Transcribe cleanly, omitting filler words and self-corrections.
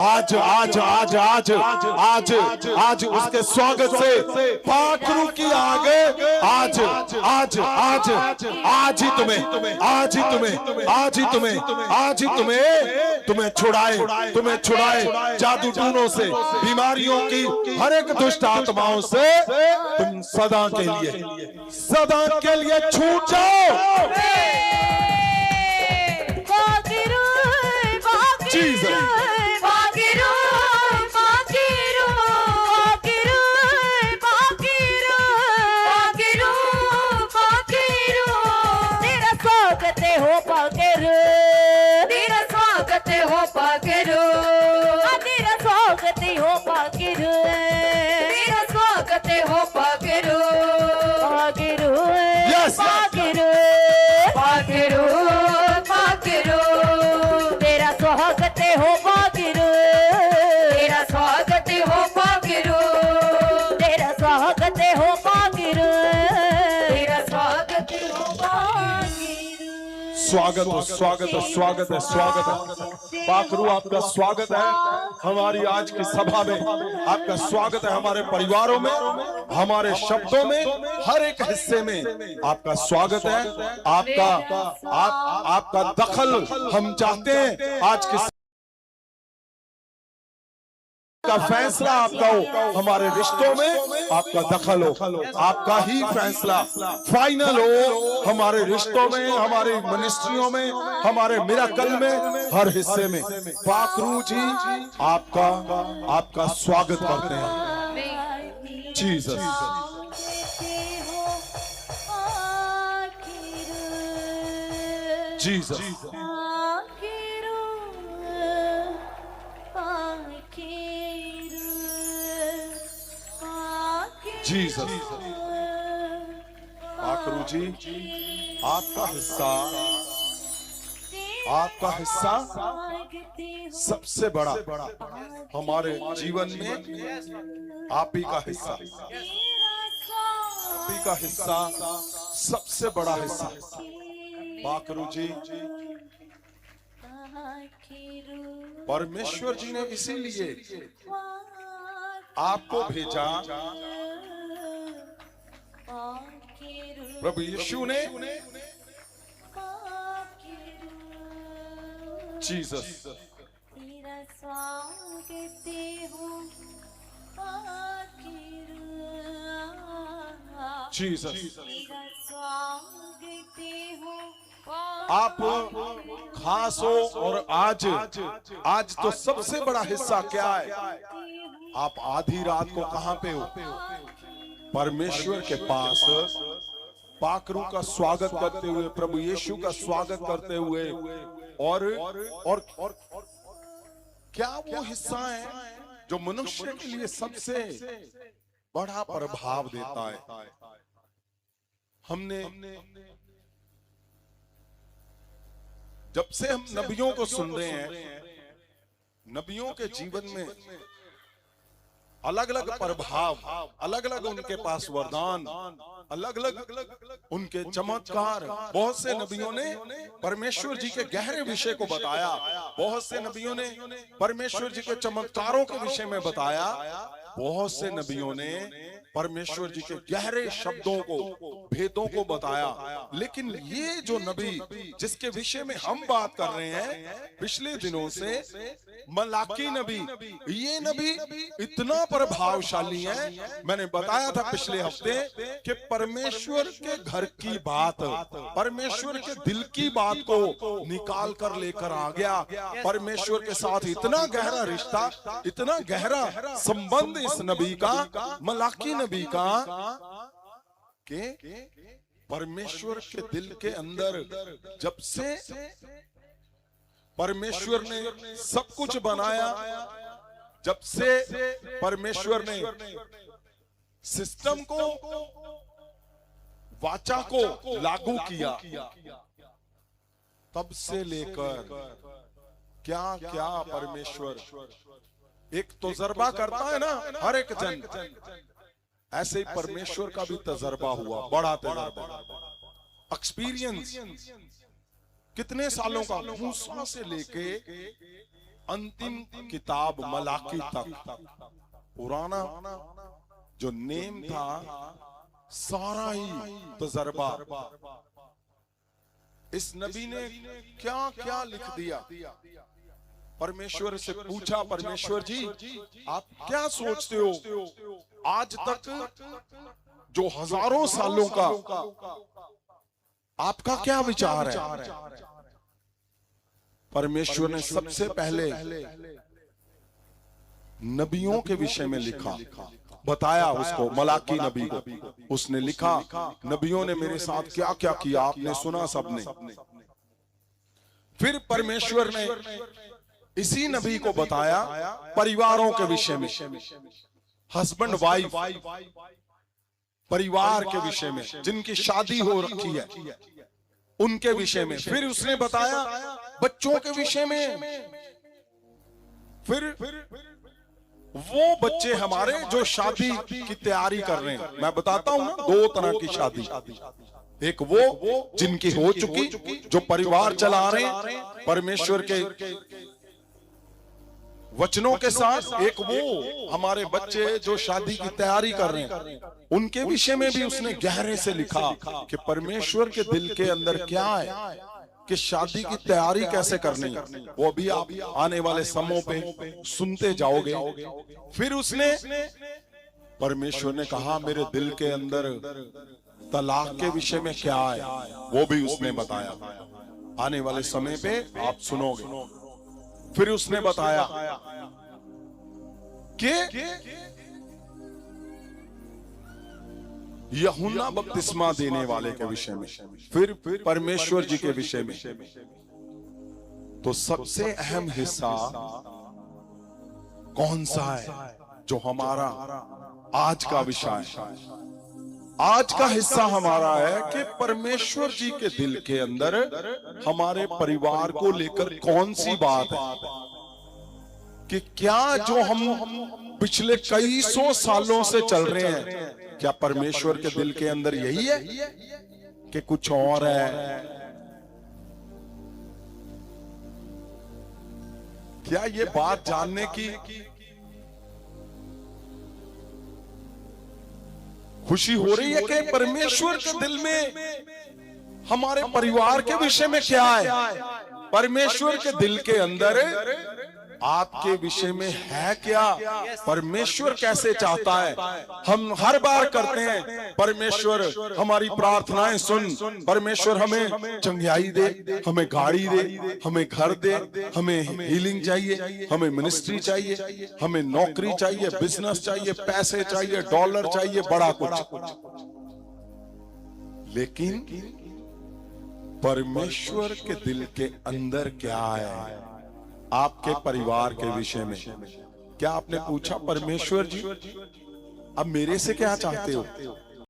आज आज आज आज आज आज उसके स्वागत से पाखरू की आगे आज आज आज आज ही तुम्हें आज ही तुम्हें आज ही तुम्हें आज ही तुम्हें छुड़ाए जादू टूनों से, बीमारियों की, हर एक दुष्ट आत्माओं से तुम सदा के लिए छूट जाओ। जीसस स्वागत स्वागत स्वागत है, स्वागत है पाखरू, आपका स्वागत है हमारी आज की सभा में, आपका स्वागत है हमारे परिवारों में, हमारे शब्दों में, हर एक हिस्से में आपका स्वागत है। आपका दखल हम चाहते हैं। आज की का फैसला आपका हो, हमारे रिश्तों में आपका दखल हो, आपका ही फैसला फाइनल हो हमारे रिश्तों में, हमारी मिनिस्ट्रियों में, हमारे मिराकल में, हर हिस्से में। पाखरू जी आपका स्वागत करते हैं। जीसस जीसस जीसस पाखरू जी, आपका हिस्सा सबसे बड़ा हमारे जीवन में, आप ही का हिस्सा सबसे बड़ा हिस्सा। पाखरू जी, परमेश्वर जी ने इसीलिए आपको भेजा, प्रभु यीशु ने, जीसस जीसस आप खास हो। और आज तो सबसे बड़ा हिस्सा क्या है? आप आधी रात को कहां पे हो? परमेश्वर के पास पाखरू का स्वागत करते हुए, प्रभु यीशु का स्वागत करते हुए, और क्या वो हिस्सा है जो मनुष्य के लिए सबसे बड़ा प्रभाव देता है। हमने जब से हम नबियों को सुन रहे हैं, नबियों के जीवन में अलग अलग प्रभाव, अलग अलग उनके पास वरदान, अलग अलग उनके चमत्कार। बहुत से नबियों ने परमेश्वर जी के गहरे विषय को बताया, बहुत से नबियों ने परमेश्वर जी के चमत्कारों के विषय में बताया, बहुत से नबियों ने परमेश्वर जी के गहरे शब्दों को, भेदों को बताया। लेकिन ये जो नबी जिसके विषय में हम बात कर रहे हैं पिछले दिनों से, मलाकी नबी, ये नबी इतना प्रभावशाली है। मैंने बताया था पिछले हफ्ते कि परमेश्वर के घर की बात, परमेश्वर के दिल की बात को निकाल कर लेकर आ गया। परमेश्वर के साथ इतना गहरा रिश्ता, इतना गहरा संबंध इस नबी का, मलाकी नबी का, के परमेश्वर के दिल के अंदर जब से परमेश्वर ने सब कुछ बनाया, जब से परमेश्वर ने सिस्टम को, वाचा को लागू किया, तब से लेकर क्या क्या परमेश्वर एक तजर्बा करता है ना, हर एक जन, ऐसे ही परमेश्वर का भी तजर्बा हुआ, बड़ा तजर्बा, एक्सपीरियंस। कितने सालों का? मूसा से लेके अंतिम किताब मलाकी तक पुराना जो नेम था, सारा ही तजर्बा इस नबी ने क्या क्या लिख दिया। परमेश्वर से पूछा, परमेश्वर जी आप क्या सोचते हो, आज तक जो हजारों सालों का आपका क्या विचार है। परमेश्वर ने सबसे पहले नबियों के विषय में लिखा, बताया उसको, मलाकी नबी को उसने लिखा, नबियों ने मेरे साथ क्या क्या किया आपने सुना सबने। फिर परमेश्वर ने इसी नबी को बताया परिवारों के विषय में, हस्बैंड वाइफ, परिवार के विषय में, जिनकी शादी हो रखी है उनके विषय में। फिर उसने बताया बच्चों के विषय में। फिर वो बच्चे हमारे जो शादी की तैयारी कर रहे हैं, मैं बताता हूं ना, दो तरह की शादी, एक वो जिनकी हो चुकी, जो परिवार चला रहे हैं परमेश्वर के वचनों के साथ, एक वो हमारे बच्चे जो शादी की तैयारी कर रहे हैं, उनके विषय में भी उसने गहरे से लिखा कि परमेश्वर के दिल के अंदर क्या है, कि शादी की तैयारी कैसे करनी है। वो भी आप आने वाले समयों पे सुनते जाओगे। फिर उसने, परमेश्वर ने कहा मेरे दिल के अंदर तलाक के विषय में क्या है, वो भी उसने बताया, आने वाले समय पे आप सुनोगे। फिर उसने बताया कि यूहन्ना बपतिस्मा देने वाले के विषय में, फिर परमेश्वर जी के विषय में। तो सबसे अहम हिस्सा कौन सा है जो हमारा आज का विषय है? आज का हिस्सा हमारा है कि परमेश्वर जी के दिल के अंदर हमारे परिवार को लेकर कौन सी बात है, कि क्या जो हम पिछले कई सौ सालों से चल रहे हैं, क्या परमेश्वर के दिल के अंदर यही है कि कुछ और है? क्या ये बात जानने की खुशी हो रही है कि परमेश्वर के दिल में हमारे परिवार के विषय में क्या है? परमेश्वर के दिल के अंदर आपके विषय में है क्या? परमेश्वर कैसे चाहता है? हम हर बार करते हैं, परमेश्वर हमारी प्रार्थनाएं सुन, परमेश्वर हमें चंगियाई दे, हमें गाड़ी दे, हमें घर दे, हमें हीलिंग चाहिए, हमें मिनिस्ट्री चाहिए, हमें नौकरी चाहिए, बिजनेस चाहिए, पैसे चाहिए, डॉलर चाहिए, बड़ा कुछ। लेकिन परमेश्वर के दिल के अंदर क्या है आपके परिवार के विषय में? क्या आपने पूछा परमेश्वर जी अब मेरे से क्या चाहते हो?